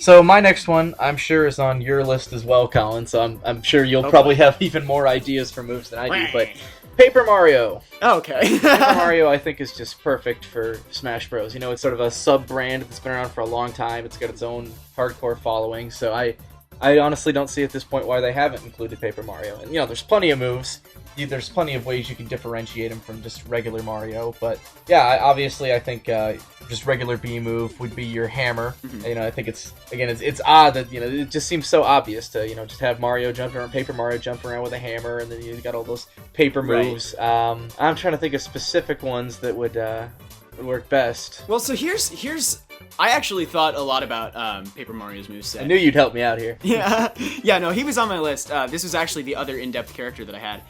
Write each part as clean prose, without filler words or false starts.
So my next one, I'm sure, is on your list as well, Colin. So I'm sure you'll probably have even more ideas for moves than I do. But Paper Mario. Oh, okay. Paper Mario, I think, is just perfect for Smash Bros. You know, it's sort of a sub-brand that's been around for a long time. It's got its own hardcore following. So I honestly don't see at this point why they haven't included Paper Mario. And, you know, there's plenty of moves. There's plenty of ways you can differentiate him from just regular Mario. But, yeah, obviously I think just regular B move would be your hammer. Mm-hmm. You know, I think it's odd that, you know, it just seems so obvious to, you know, just have Mario jump around, Paper Mario jump around with a hammer, and then you got all those paper moves. Right. I'm trying to think of specific ones that would work best. Well, so here's I actually thought a lot about Paper Mario's moveset. I knew you'd help me out here. Yeah, no, he was on my list. This was actually the other in-depth character that I had.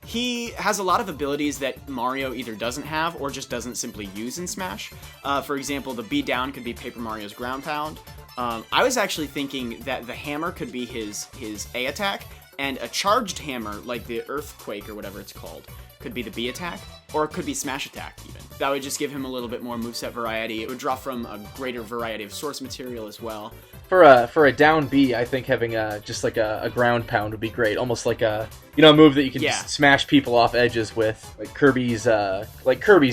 He has a lot of abilities that Mario either doesn't have or just doesn't simply use in Smash. For example, the B down could be Paper Mario's ground pound. I was actually thinking that the hammer could be his A attack, and a charged hammer, like the Earthquake or whatever it's called, could be the B attack, or it could be Smash attack even. That would just give him a little bit more moveset variety. It would draw from a greater variety of source material as well. For a down B, I think having just like a ground pound would be great. Almost like a move that you can just smash people off edges with, like Kirby's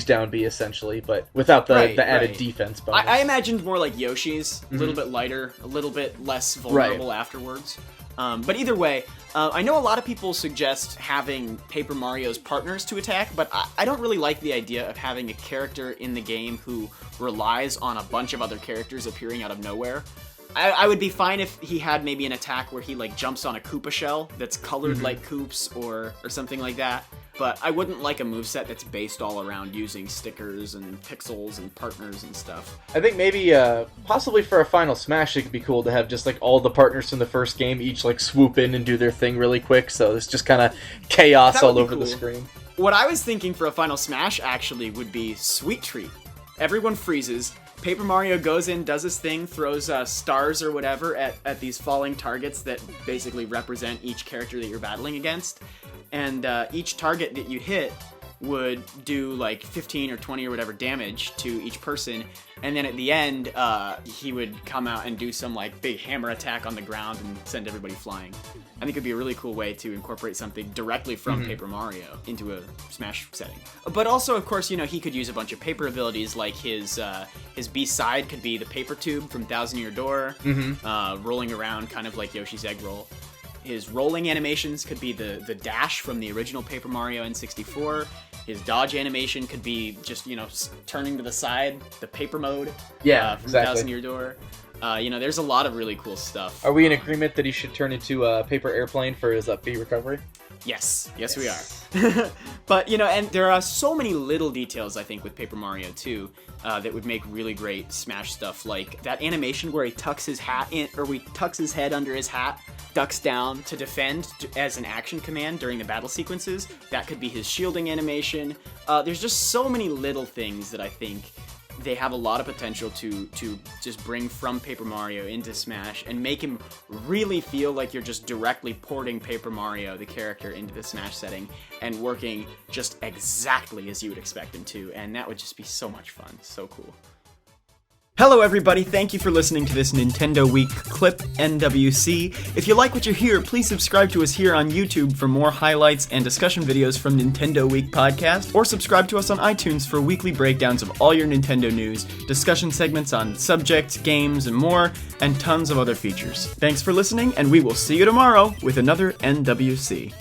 down B essentially, but without the added defense bonus. I imagined more like Yoshi's, a little bit lighter, a little bit less vulnerable afterwards. But either way, I know a lot of people suggest having Paper Mario's partners to attack, but I don't really like the idea of having a character in the game who relies on a bunch of other characters appearing out of nowhere. I would be fine if he had maybe an attack where he like jumps on a Koopa shell that's colored like Koops or something like that. But I wouldn't like a moveset that's based all around using stickers and pixels and partners and stuff. I think maybe, possibly for a final Smash, it could be cool to have just, like, all the partners from the first game each, like, swoop in and do their thing really quick, so it's just kind of chaos all over the screen. What I was thinking for a final Smash, actually, would be Sweet Treat. Everyone freezes. Paper Mario goes in, does his thing, throws stars or whatever at these falling targets that basically represent each character that you're battling against. And each target that you hit would do like 15 or 20 or whatever damage to each person. And then at the end, he would come out and do some like big hammer attack on the ground and send everybody flying. I think it'd be a really cool way to incorporate something directly from Paper Mario into a Smash setting. But also, of course, you know, he could use a bunch of paper abilities, like his B-side could be the paper tube from Thousand Year Door, rolling around kind of like Yoshi's Egg Roll. His rolling animations could be the dash from the original Paper Mario N64. His dodge animation could be just, you know, turning to the side, the paper mode from Thousand Year Door. You know, there's a lot of really cool stuff. Are we in agreement that he should turn into a paper airplane for his B recovery? Yes, we are. But, you know, and there are so many little details, I think, with Paper Mario, too, that would make really great Smash stuff. Like that animation where he tucks his hat in, or he tucks his head under his hat, ducks down to defend as an action command during the battle sequences. That could be his shielding animation. There's just so many little things that I think they have a lot of potential to just bring from Paper Mario into Smash and make him really feel like you're just directly porting Paper Mario, the character, into the Smash setting and working just exactly as you would expect him to, and that would just be so much fun. So cool. Hello everybody, thank you for listening to this Nintendo Week clip, NWC. If you like what you hear, please subscribe to us here on YouTube for more highlights and discussion videos from Nintendo Week podcast, or subscribe to us on iTunes for weekly breakdowns of all your Nintendo news, discussion segments on subjects, games, and more, and tons of other features. Thanks for listening, and we will see you tomorrow with another NWC.